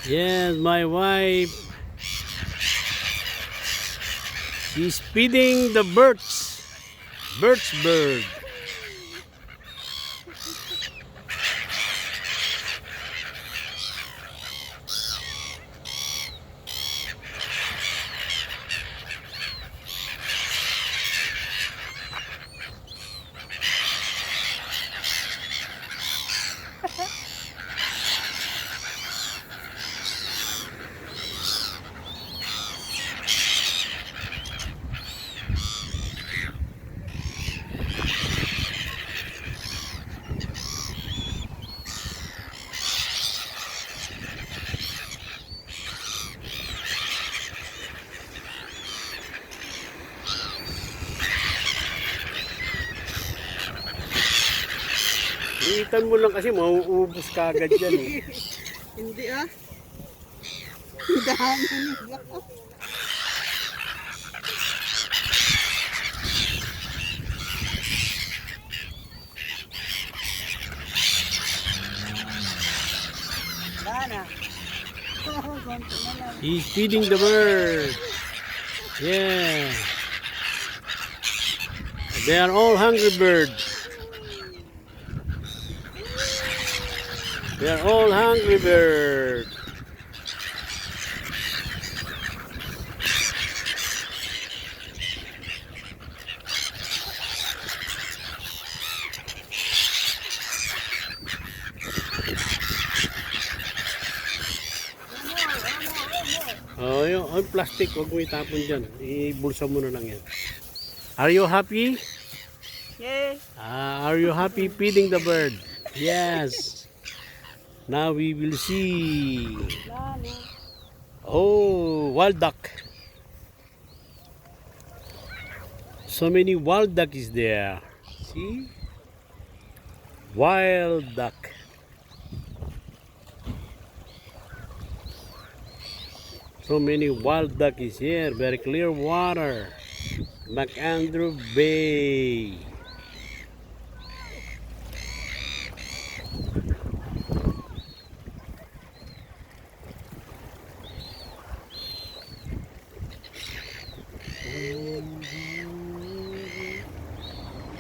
Yes, my wife. She's feeding the birds. Bird. Liitan mo lang kasi mauubos ka agad yan eh. Hindi ah. Dami nila. Bana. He's feeding the bird. Yeah. They are all hungry birds. They are all hungry birds. Oh, yung plastic, wag mo itapon dyan. Ibulsa mo na lang yan. Are you happy? Yes. Are you happy feeding the bird? Yes. Now we will see. Oh, wild duck. So many wild duck is there. See? Wild duck. So many wild duck is here. Very clear water. McAndrew Bay.